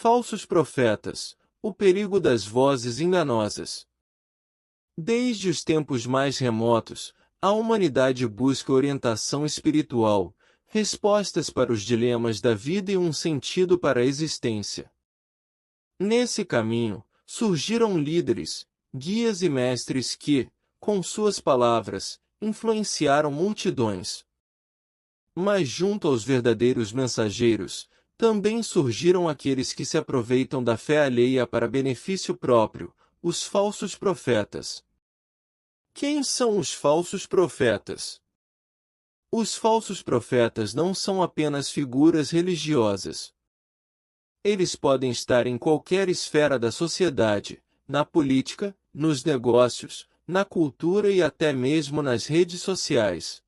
Falsos profetas, o perigo das vozes enganosas. Desde os tempos mais remotos, a humanidade busca orientação espiritual, respostas para os dilemas da vida e um sentido para a existência. Nesse caminho, surgiram líderes, guias e mestres que, com suas palavras, influenciaram multidões. Mas junto aos verdadeiros mensageiros, também surgiram aqueles que se aproveitam da fé alheia para benefício próprio, os falsos profetas. Quem são os falsos profetas? Os falsos profetas não são apenas figuras religiosas. Eles podem estar em qualquer esfera da sociedade, na política, nos negócios, na cultura e até mesmo nas redes sociais.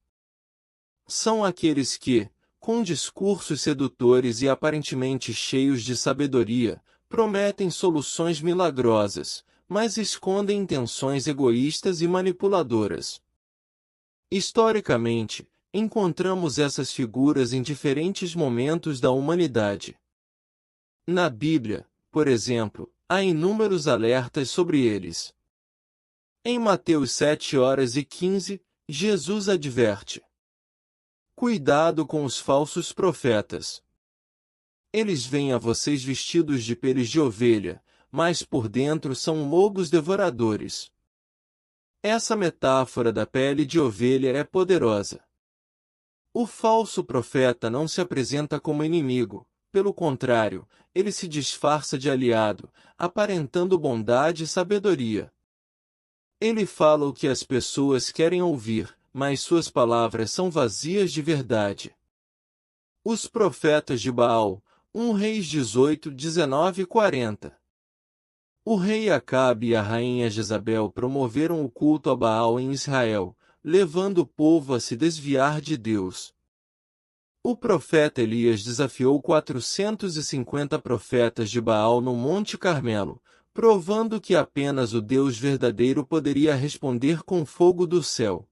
São aqueles que, com discursos sedutores e aparentemente cheios de sabedoria, prometem soluções milagrosas, mas escondem intenções egoístas e manipuladoras. Historicamente, encontramos essas figuras em diferentes momentos da humanidade. Na Bíblia, por exemplo, há inúmeros alertas sobre eles. Em Mateus 7:15, Jesus adverte: cuidado com os falsos profetas. Eles vêm a vocês vestidos de peles de ovelha, mas por dentro são lobos devoradores. Essa metáfora da pele de ovelha é poderosa. O falso profeta não se apresenta como inimigo, pelo contrário, ele se disfarça de aliado, aparentando bondade e sabedoria. Ele fala o que as pessoas querem ouvir, mas suas palavras são vazias de verdade. Os profetas de Baal, 1 Reis 18, 19 e 40. O rei Acabe e a rainha Jezabel promoveram o culto a Baal em Israel, levando o povo a se desviar de Deus. O profeta Elias desafiou 450 profetas de Baal no Monte Carmelo, provando que apenas o Deus verdadeiro poderia responder com fogo do céu.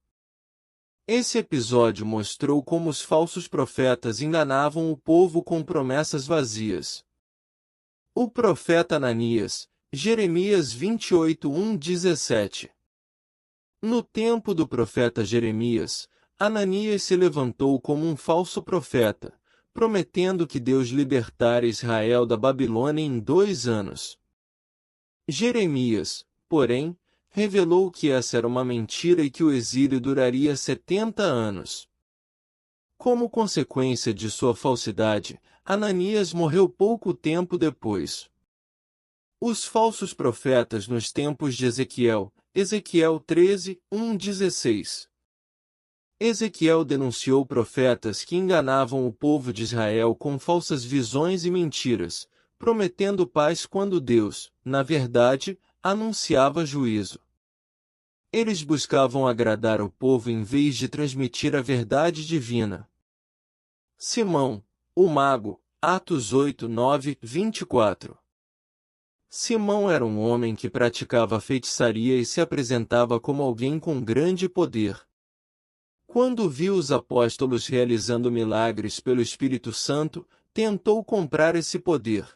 Esse episódio mostrou como os falsos profetas enganavam o povo com promessas vazias. O profeta Ananias, Jeremias 28:1-17. No tempo do profeta Jeremias, Ananias se levantou como um falso profeta, prometendo que Deus libertaria Israel da Babilônia em 2 anos. Jeremias, porém, revelou que essa era uma mentira e que o exílio duraria 70 anos. Como consequência de sua falsidade, Ananias morreu pouco tempo depois. Os falsos profetas nos tempos de Ezequiel, Ezequiel 13:1-16. Ezequiel denunciou profetas que enganavam o povo de Israel com falsas visões e mentiras, prometendo paz quando Deus, na verdade, anunciava juízo. Eles buscavam agradar o povo em vez de transmitir a verdade divina. Simão, o mago, Atos 8:9-24. Simão era um homem que praticava feitiçaria e se apresentava como alguém com grande poder. Quando viu os apóstolos realizando milagres pelo Espírito Santo, tentou comprar esse poder.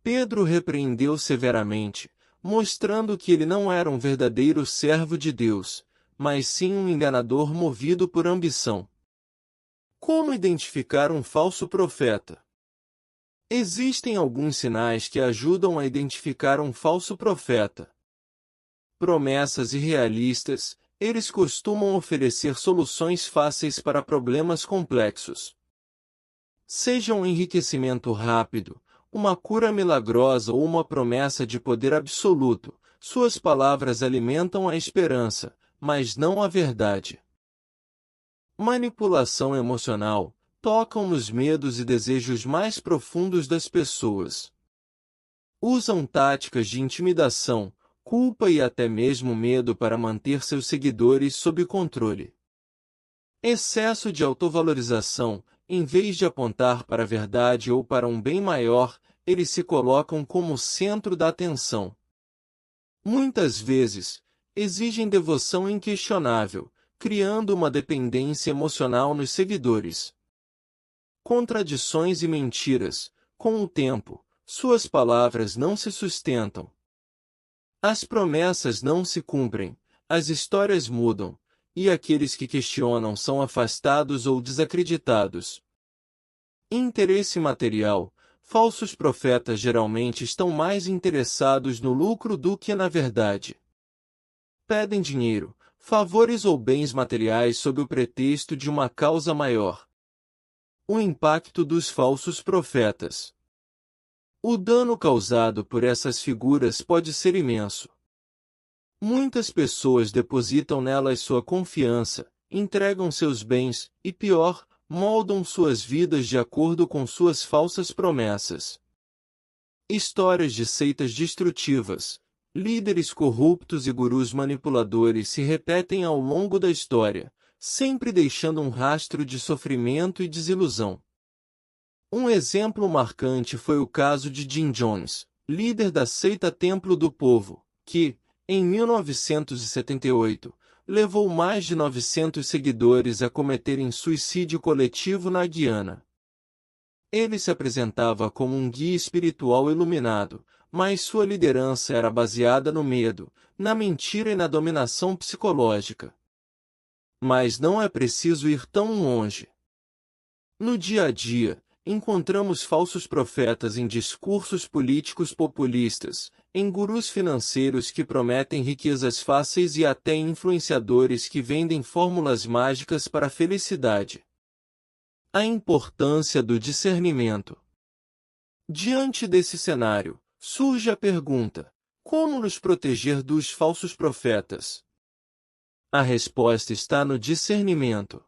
Pedro repreendeu severamente, mostrando que ele não era um verdadeiro servo de Deus, mas sim um enganador movido por ambição. Como identificar um falso profeta? Existem alguns sinais que ajudam a identificar um falso profeta. Promessas irrealistas. Eles costumam oferecer soluções fáceis para problemas complexos. Seja um enriquecimento rápido, uma cura milagrosa ou uma promessa de poder absoluto, suas palavras alimentam a esperança, mas não a verdade. Manipulação emocional. Tocam nos medos e desejos mais profundos das pessoas. Usam táticas de intimidação, culpa e até mesmo medo para manter seus seguidores sob controle. Excesso de autovalorização. Em vez de apontar para a verdade ou para um bem maior, eles se colocam como o centro da atenção. Muitas vezes, exigem devoção inquestionável, criando uma dependência emocional nos seguidores. Contradições e mentiras. Com o tempo, Suas palavras não se sustentam. As promessas não se cumprem, as histórias mudam, e aqueles que questionam são afastados ou desacreditados. Interesse material. Falsos profetas geralmente estão mais interessados no lucro do que na verdade. Pedem dinheiro, favores ou bens materiais sob o pretexto de uma causa maior. O impacto dos falsos profetas. O dano causado por essas figuras pode ser imenso. Muitas pessoas depositam nelas sua confiança, entregam seus bens, e pior, moldam suas vidas de acordo com suas falsas promessas. Histórias de seitas destrutivas, líderes corruptos e gurus manipuladores se repetem ao longo da história, sempre deixando um rastro de sofrimento e desilusão. Um exemplo marcante foi o caso de Jim Jones, líder da seita Templo do Povo, que, em 1978, levou mais de 900 seguidores a cometerem suicídio coletivo na Guiana. Ele se apresentava como um guia espiritual iluminado, mas sua liderança era baseada no medo, na mentira e na dominação psicológica. Mas não é preciso ir tão longe. No dia a dia, encontramos falsos profetas em discursos políticos populistas, em gurus financeiros que prometem riquezas fáceis e até influenciadores que vendem fórmulas mágicas para a felicidade. A importância do discernimento. Diante desse cenário, surge a pergunta: como nos proteger dos falsos profetas? A resposta está no discernimento.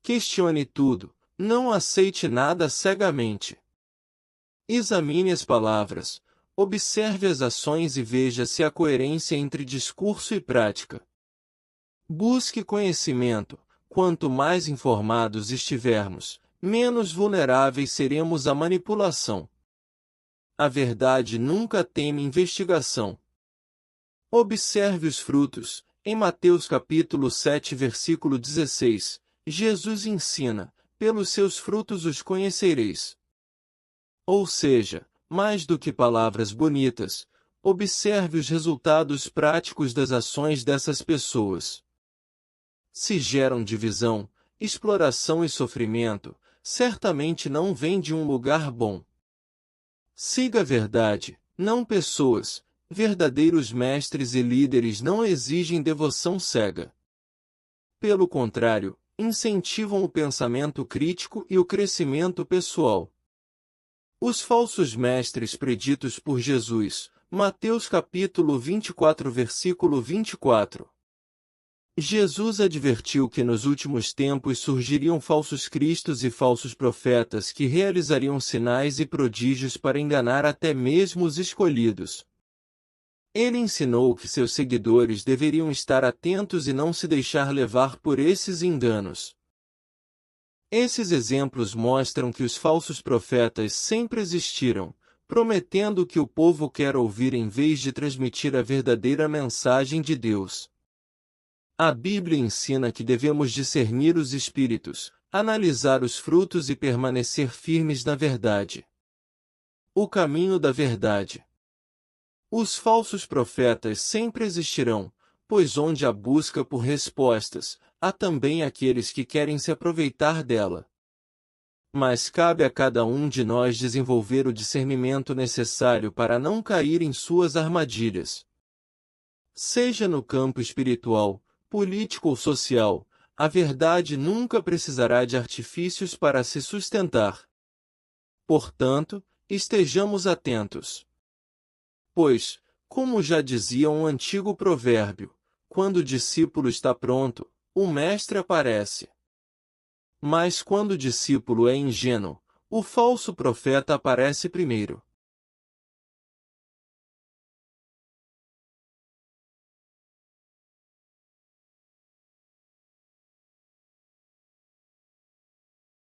Questione tudo, não aceite nada cegamente. Examine as palavras, observe as ações e veja se há coerência entre discurso e prática. Busque conhecimento. Quanto mais informados estivermos, menos vulneráveis seremos à manipulação. A verdade nunca teme investigação. Observe os frutos. Em Mateus capítulo 7, versículo 16, Jesus ensina: pelos seus frutos os conhecereis. Ou seja, mais do que palavras bonitas, observe os resultados práticos das ações dessas pessoas. Se geram divisão, exploração e sofrimento, certamente não vêm de um lugar bom. Siga a verdade, não pessoas. Verdadeiros mestres e líderes não exigem devoção cega. Pelo contrário, incentivam o pensamento crítico e o crescimento pessoal. Os falsos mestres preditos por Jesus, Mateus capítulo 24, versículo 24. Jesus advertiu que nos últimos tempos surgiriam falsos cristos e falsos profetas que realizariam sinais e prodígios para enganar até mesmo os escolhidos. Ele ensinou que seus seguidores deveriam estar atentos e não se deixar levar por esses enganos. Esses exemplos mostram que os falsos profetas sempre existiram, prometendo o que o povo quer ouvir em vez de transmitir a verdadeira mensagem de Deus. A Bíblia ensina que devemos discernir os espíritos, analisar os frutos e permanecer firmes na verdade. O caminho da verdade. Os falsos profetas sempre existirão, pois onde há busca por respostas, há também aqueles que querem se aproveitar dela. Mas cabe a cada um de nós desenvolver o discernimento necessário para não cair em suas armadilhas. Seja no campo espiritual, político ou social, a verdade nunca precisará de artifícios para se sustentar. Portanto, estejamos atentos. Pois, como já dizia um antigo provérbio, quando o discípulo está pronto, o mestre aparece. Mas quando o discípulo é ingênuo, o falso profeta aparece primeiro.